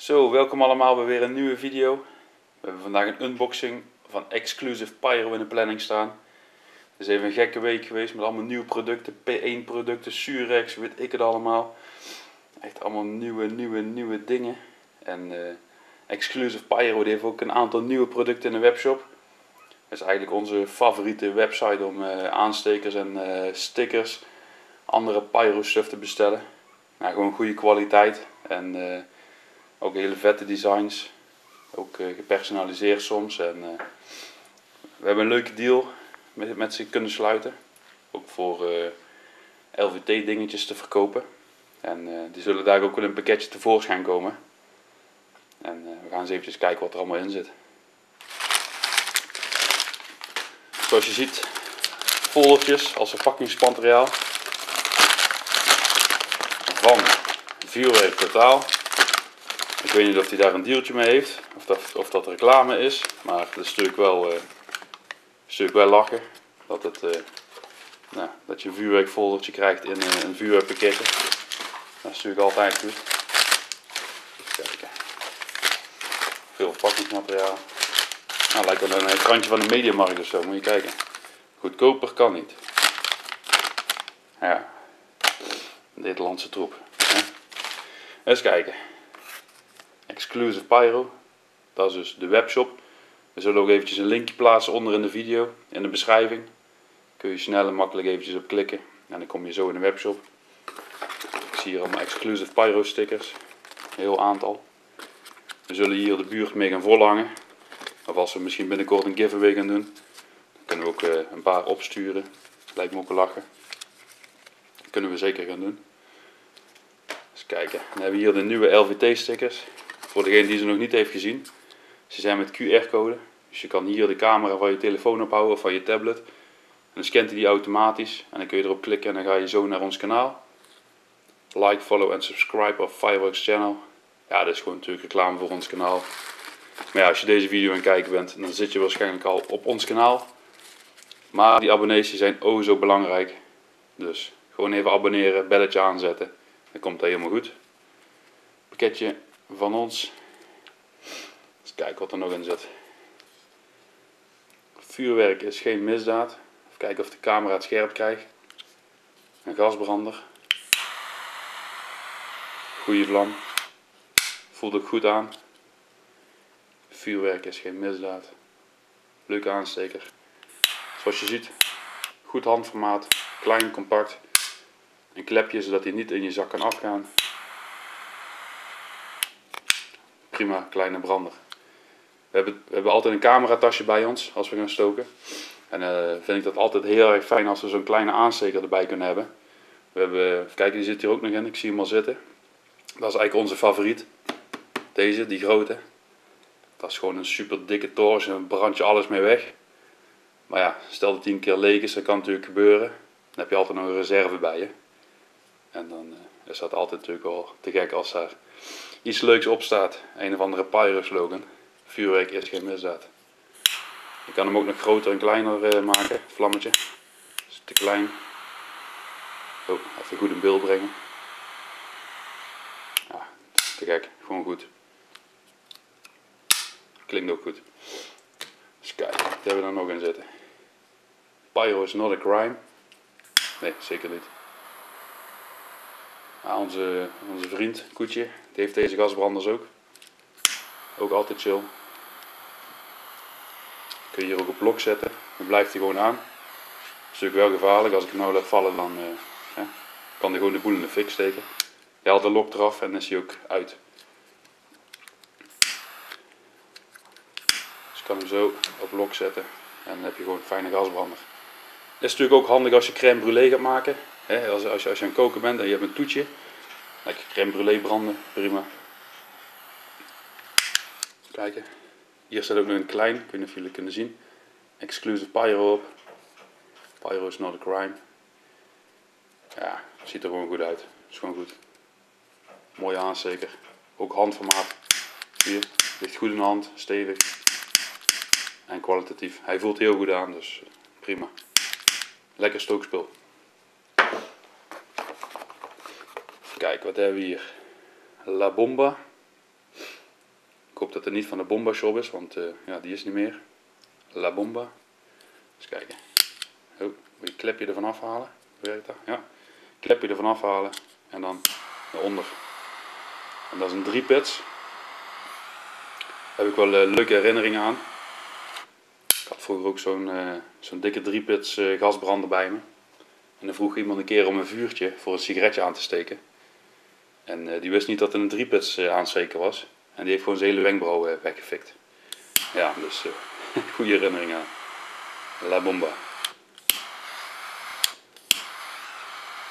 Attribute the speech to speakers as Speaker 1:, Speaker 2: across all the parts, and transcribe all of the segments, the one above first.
Speaker 1: Zo, welkom allemaal bij weer een nieuwe video. We hebben vandaag een unboxing van Exclusive Pyro in de planning staan. Het is even een gekke week geweest met allemaal nieuwe producten, P1 producten, Surex, weet ik het allemaal. Echt allemaal nieuwe dingen. En Exclusive Pyro die heeft ook een aantal nieuwe producten in de webshop. Dat is eigenlijk onze favoriete website om aanstekers en stickers, andere Pyro stuff te bestellen. Nou, gewoon goede kwaliteit en ook hele vette designs. Ook gepersonaliseerd soms. En we hebben een leuke deal met ze kunnen sluiten. Ook voor LVT dingetjes te verkopen. En die zullen daar ook wel in een pakketje tevoorschijn komen. En we gaan eens eventjes kijken wat er allemaal in zit. Zoals je ziet, foldertjes als verpakkingsmateriaal. Van Vuurwerk Totaal. Ik weet niet of hij daar een dealtje mee heeft, of dat reclame is, maar het is natuurlijk wel lachen dat je een vuurwerkfoldertje krijgt in een vuurwerkpakketje. Dat is natuurlijk altijd goed. Even kijken. Veel verpakkingsmateriaal. Nou, lijkt wel een krantje van de Mediamarkt of zo, moet je kijken. Goedkoper kan niet. Ja, Nederlandse troep. Hè? Eens kijken. Exclusive Pyro, dat is dus de webshop. We zullen ook eventjes een linkje plaatsen onder in de video, in de beschrijving. Kun je snel en makkelijk eventjes op klikken en dan kom je zo in de webshop. Ik zie hier allemaal Exclusive Pyro stickers, een heel aantal. We zullen hier de buurt mee gaan volhangen. Of als we misschien binnenkort een giveaway gaan doen, dan kunnen we ook een paar opsturen. Lijkt me ook wel lachen. Dat kunnen we zeker gaan doen. Eens kijken, dan hebben we hier de nieuwe LVT stickers. Voor degene die ze nog niet heeft gezien. Ze zijn met QR-code. Dus je kan hier de camera van je telefoon ophouden of van je tablet. En dan scant hij die automatisch. En dan kun je erop klikken en dan ga je zo naar ons kanaal. Like, follow en subscribe op Fireworks Channel. Ja, dat is gewoon natuurlijk reclame voor ons kanaal. Maar ja, als je deze video aan het kijken bent, dan zit je waarschijnlijk al op ons kanaal. Maar die abonnees die zijn oh zo belangrijk. Dus gewoon even abonneren, belletje aanzetten. Dan komt dat helemaal goed. Pakketje van ons. Eens kijken wat er nog in zit. Vuurwerk is geen misdaad. Even kijken of de camera het scherp krijgt. Een gasbrander. Goeie vlam. Voelt ook goed aan. Vuurwerk is geen misdaad. Leuke aansteker. Zoals je ziet, goed handformaat. Klein, compact. Een klepje zodat hij niet in je zak kan afgaan. Prima kleine brander. We hebben altijd een cameratasje bij ons als we gaan stoken. En vind ik dat altijd heel erg fijn als we zo'n kleine aansteker erbij kunnen hebben. We hebben, kijk, die zit hier ook nog in. Ik zie hem al zitten. Dat is eigenlijk onze favoriet. Deze, die grote. Dat is gewoon een super dikke torch en dan brand je alles mee weg. Maar ja, stel dat die een keer leeg is, dat kan natuurlijk gebeuren. Dan heb je altijd nog een reserve bij je. En dan is dat altijd natuurlijk wel te gek als daar iets leuks op staat. Een of andere Pyro slogan. Vuurwerk is geen misdaad. Je kan hem ook nog groter en kleiner maken, het vlammetje. Is te klein. Oh, even goed in beeld brengen. Ja, te gek, gewoon goed. Klinkt ook goed. Dus kijk, wat hebben we daar nog in zitten? Pyro is not a crime. Nee, zeker niet. Ja, onze vriend Koetje, die heeft deze gasbranders ook. Ook altijd chill. Kun je hier ook op blok zetten. Dan blijft hij gewoon aan. Dat is natuurlijk wel gevaarlijk. Als ik hem nou laat vallen, dan kan hij gewoon de boel in de fik steken. Je haalt de lok eraf en dan is hij ook uit. Dus je kan hem zo op blok zetten. En dan heb je gewoon een fijne gasbrander. Het is natuurlijk ook handig als je crème brûlée gaat maken. Als je aan het koken bent en je hebt een toetje. Lekker crème brûlée branden, prima. Kijken. Hier staat ook nog een klein, ik weet niet of jullie kunnen zien. Exclusive Pyro op. Pyro is not a crime. Ja, ziet er gewoon goed uit. Is gewoon goed. Mooie aansteker. Ook handformaat. Hier, ligt goed in de hand, stevig. En kwalitatief. Hij voelt heel goed aan, dus prima. Lekker stookspul. Kijk, wat hebben we hier? La Bomba. Ik hoop dat het niet van de Bomba Shop is, want ja, die is niet meer. La Bomba. Eens kijken. Oh, moet je klepje ervan afhalen? Werkt dat? Ja. Klepje ervan afhalen en dan eronder. En dat is een 3-pits. Daar heb ik wel leuke herinneringen aan. Ik had vroeger ook zo'n dikke 3-pits gasbrander bij me. En dan vroeg iemand een keer om een vuurtje voor een sigaretje aan te steken. En die wist niet dat er een 3-pits aansteker was. En die heeft gewoon zijn hele wenkbrauw weggefikt. Ja, dus goede herinneringen aan. La Bomba.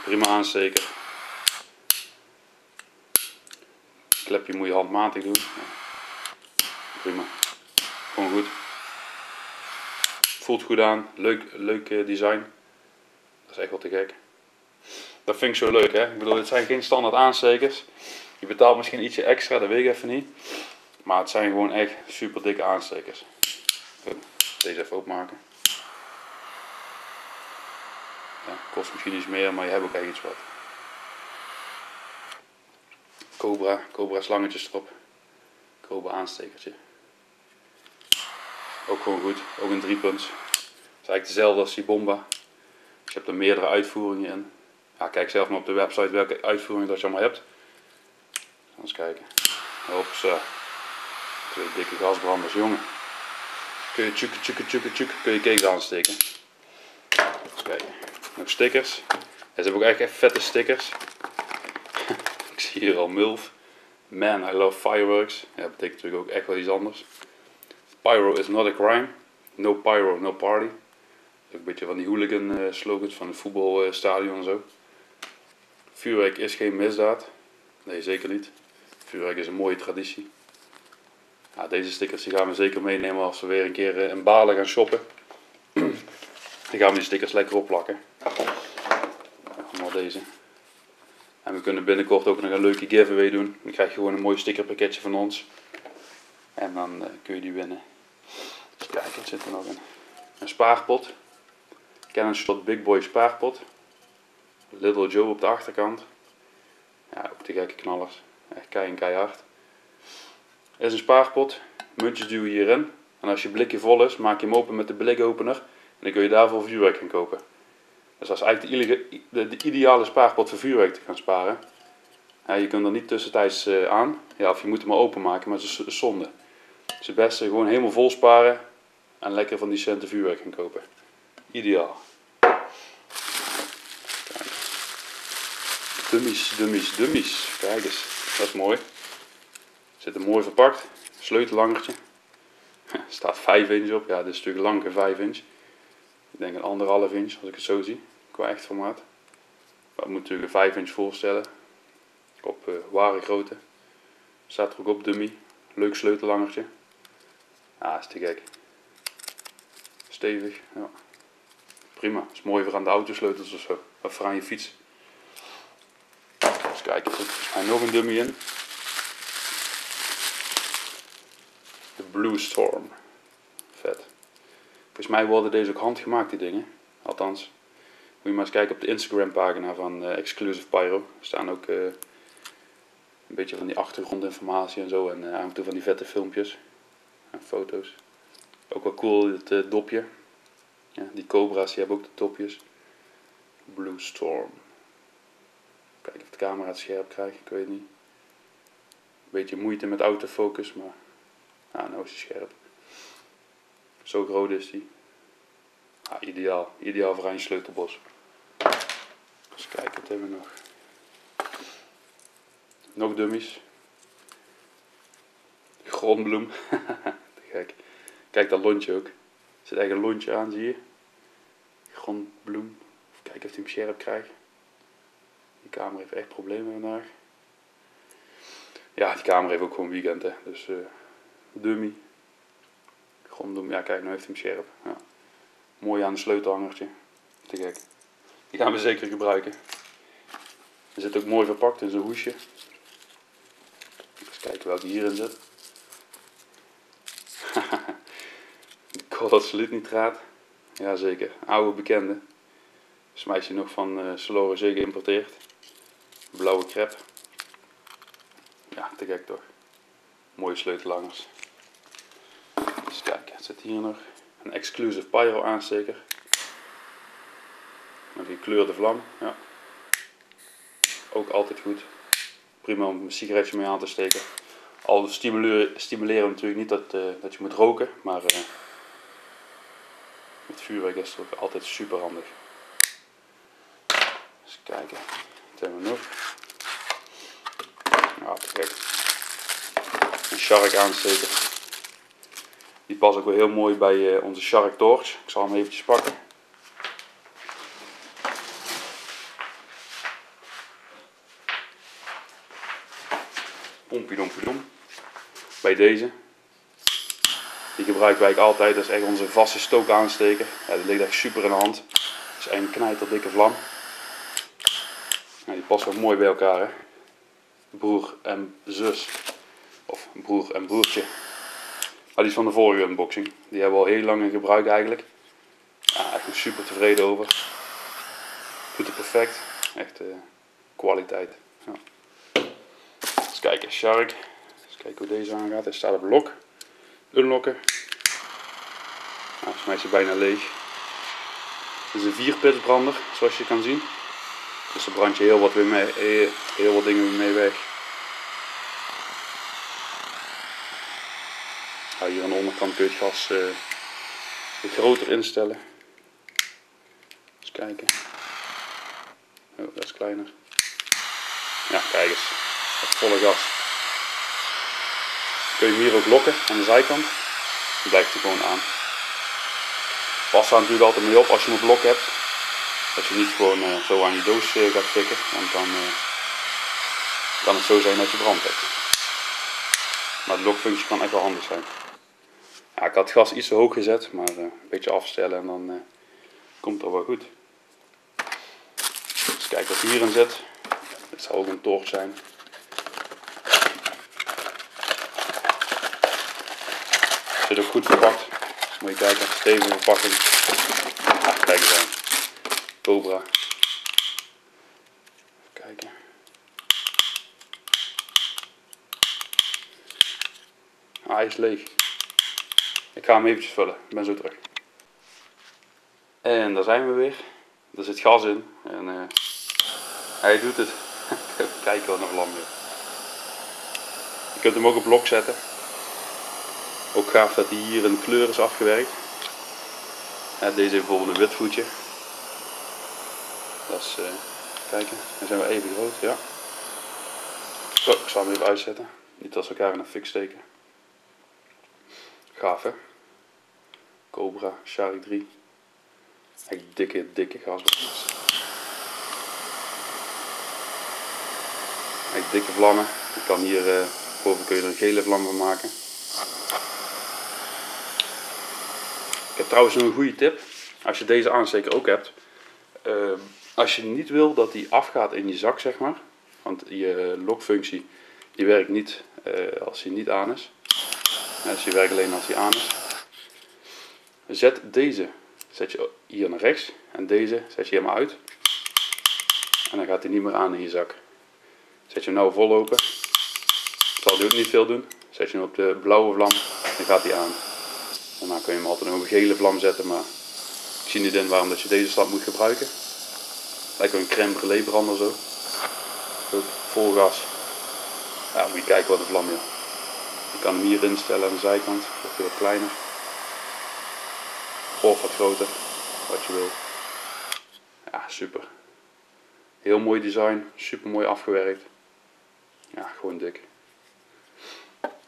Speaker 1: Prima aansteker. Klepje moet je handmatig doen. Ja. Prima. Gewoon goed. Voelt goed aan. Leuk design. Dat is echt wel te gek. Dat vind ik zo leuk, hè. Ik bedoel, het zijn geen standaard aanstekers. Je betaalt misschien ietsje extra, dat weet ik even niet. Maar het zijn gewoon echt super dikke aanstekers. Deze even openmaken. Ja, kost misschien iets meer, maar je hebt ook echt iets wat. Cobra slangetjes erop. Cobra aanstekertje. Ook gewoon goed, ook een 3-punts. Het is eigenlijk dezelfde als die Bomba. Je hebt er meerdere uitvoeringen in. Ja, kijk zelf maar op de website welke uitvoering dat je allemaal hebt. Eens kijken. Hopsa. 2 dikke gasbranders, jongen. Kun je tjukken, kun je kegels aansteken. Eens kijken. Nog stickers. Ja, ze hebben ook echt vette stickers. Ik zie hier al MILF. Man, I love fireworks. Ja, dat betekent natuurlijk ook echt wel iets anders. Pyro is not a crime. No pyro, no party. Ook een beetje van die hooligan slogans van het voetbalstadion en zo. Vuurwerk is geen misdaad. Nee, zeker niet. Vuurwerk is een mooie traditie. Ja, deze stickers die gaan we zeker meenemen als we weer een keer in Balen gaan shoppen. Dan gaan we die stickers lekker opplakken. Allemaal deze. En we kunnen binnenkort ook nog een leuke giveaway doen. Dan krijg je gewoon een mooi stickerpakketje van ons. En dan kun je die winnen. Dus kijk, wat zit er nog in? Een spaarpot. Canon Shot Big Boy spaarpot. Little Joe op de achterkant. Ja, ook de gekke knallers. Echt keihard. Het is een spaarpot. Muntjes duw je hierin. En als je blikje vol is, maak je hem open met de blikopener. En dan kun je daarvoor vuurwerk gaan kopen. Dus dat is eigenlijk de ideale spaarpot voor vuurwerk te gaan sparen. Ja, je kunt er niet tussentijds aan. Ja, of je moet hem maar openmaken, maar het is zonde. Het is het beste gewoon helemaal vol sparen. En lekker van die centen vuurwerk gaan kopen. Ideaal. Kijk. Dummies. Kijk eens, dat is mooi. Zit er mooi verpakt. Sleutellangertje. Er staat 5 inch op. Ja, dit is natuurlijk lang geen 5 inch. Ik denk een 1,5 inch als ik het zo zie. Qua echt formaat. Maar het moet natuurlijk een 5 inch voorstellen. Op ware grootte. Staat er ook op dummy. Leuk sleutellangertje. Ah, is te gek. Stevig. Ja. Prima. Is mooi voor aan de autosleutels of zo. Of voor aan je fiets. Eens kijken. Er zit volgens mij nog een dummy in. De Blue Storm. Vet. Volgens mij worden deze ook handgemaakt, die dingen. Althans. Moet je maar eens kijken op de Instagram pagina van Exclusive Pyro. Er staan ook een beetje van die achtergrondinformatie en zo. En af en toe van die vette filmpjes. En foto's. Ook wel cool, het dopje. Ja, die cobra's die hebben ook de dopjes. Blue Storm. Kijken of de camera het scherp krijgt, ik weet het niet. Een beetje moeite met autofocus, maar nou is hij scherp. Zo groot is hij. Ideaal. Ideaal voor een sleutelbos. Eens kijken, wat hebben we nog? Nog dummies. Grondbloem. Te gek. Kijk dat lontje ook. Er zit echt een lontje aan, zie je? Grondbloem. Even kijken of hij hem scherp krijgt. Die camera heeft echt problemen vandaag. Ja, die camera heeft ook gewoon weekend, hè. Dus dummy. Grondbloem. Ja, kijk, nu heeft hij hem scherp. Ja. Mooi aan een sleutelhangertje. Te gek. Die gaan we zeker gebruiken. Er zit ook mooi verpakt in zo'n hoesje. Eens kijken welke hierin zit. Koolhydraatnitraat. Jazeker, oude bekende. Smijtje nog van Soloro Zee geïmporteerd. Blauwe crep. Ja, te gek toch. Mooie sleutellangers. Dus kijk, het zit hier nog een Exclusive Pyro aansteker. Met een gekleurde vlam. Ja. Ook altijd goed. Prima om een sigaretje mee aan te steken. Al stimuleren we natuurlijk niet dat je moet roken, maar met vuurwerk is het ook altijd super handig. Eens kijken, wat hebben we nog? Ja, te gek. Een Shark aansteken. Die past ook wel heel mooi bij onze Shark Torch. Ik zal hem eventjes pakken. Pompiedom. Bij deze. Die gebruiken wij altijd. Dat is echt onze vaste stookaansteker. Ja, die ligt echt super in de hand. Het is een knijterdikke vlam. Ja, die past ook mooi bij elkaar, hè. Broer en zus. Of broer en broertje. Maar die is van de vorige unboxing. Die hebben we al heel lang in gebruik eigenlijk. Ja, echt super tevreden over. Doet het perfect. Echt kwaliteit. Ja. Eens kijken, Shark. Eens kijken hoe deze aangaat. Hij staat op lock. Unlocken. Nou, volgens mij is hij bijna leeg. Het is een 4-pitsbrander, zoals je kan zien. Dus er brandt je heel wat dingen weer mee weg. Ja, hier aan de onderkant kun je het gas weer groter instellen. Eens kijken. Oh, dat is kleiner. Ja, kijk eens. Dat is volle gas. Kun je hem hier ook lokken aan de zijkant. Dan blijft hij gewoon aan. Pas daar natuurlijk altijd mee op als je hem op lok hebt. Dat je niet gewoon zo aan je doos gaat stikken. Want dan kan het zo zijn dat je brand hebt. Maar de lokfunctie kan echt wel handig zijn. Ja, ik had het gas iets te hoog gezet. Maar een beetje afstellen en dan komt het wel goed. Eens kijken wat hierin zit. Dit zou ook een torch zijn. Zit ook goed verpakt. Moet je kijken, stevige verpakking. Ah, kijk eens aan. Cobra. Even kijken. Ah, hij is leeg. Ik ga hem eventjes vullen. Ik ben zo terug. En daar zijn we weer. Er zit gas in. En hij doet het. Even kijken wat een vlam is. Je kunt hem ook op lok zetten. Ook gaaf dat hij hier in kleur is afgewerkt. Ja, deze heeft bijvoorbeeld een wit voetje. Dat is, kijken, dan zijn we even groot, ja. Zo, ik zal hem even uitzetten. Niet als we elkaar in een fik steken. Gaaf, hè? Cobra, Shark 3. Echt dikke gasbakjes. Echt dikke vlammen. Je kan hier boven kun je er een gele vlam van maken. Ik heb trouwens nog een goede tip. Als je deze aansteker ook hebt. Als je niet wil dat die afgaat in je zak, zeg maar. Want je lokfunctie die werkt niet als hij niet aan is. Dus die werkt alleen als hij aan is. Zet deze je hier naar rechts. En deze zet je helemaal uit. En dan gaat hij niet meer aan in je zak. Zet je hem nou vol open. Zal hij ook niet veel doen. Zet je hem op de blauwe vlam. Dan gaat hij aan. Daarna kun je hem altijd nog op een gele vlam zetten. Maar ik zie niet in waarom dat je deze stap moet gebruiken. Lijkt wel een crème brûlée brander zo. Ook vol gas. Ja, moet je kijken wat de vlam is. Je kan hem hier instellen aan de zijkant. Wordt hij wat kleiner. Of wat groter. Wat je wil. Ja, super. Heel mooi design. Super mooi afgewerkt. Ja, gewoon dik.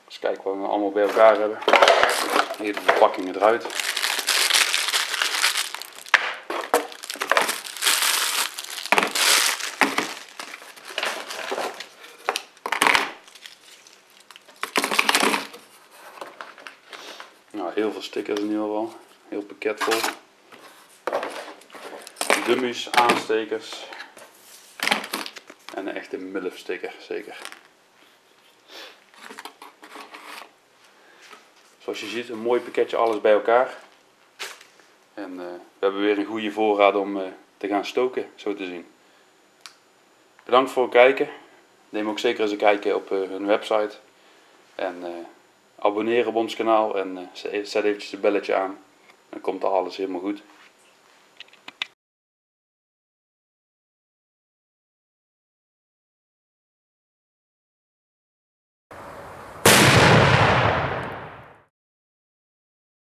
Speaker 1: Eens kijken wat we allemaal bij elkaar hebben. Hier de verpakkingen eruit. Nou, heel veel stickers in ieder geval. Heel pakket vol. Dummies, aanstekers. En een echte MILF sticker, zeker. Zoals je ziet, een mooi pakketje alles bij elkaar. En we hebben weer een goede voorraad om te gaan stoken, zo te zien. Bedankt voor het kijken. Neem ook zeker eens een kijkje op hun website. En abonneer op ons kanaal en zet eventjes het belletje aan. Dan komt alles helemaal goed.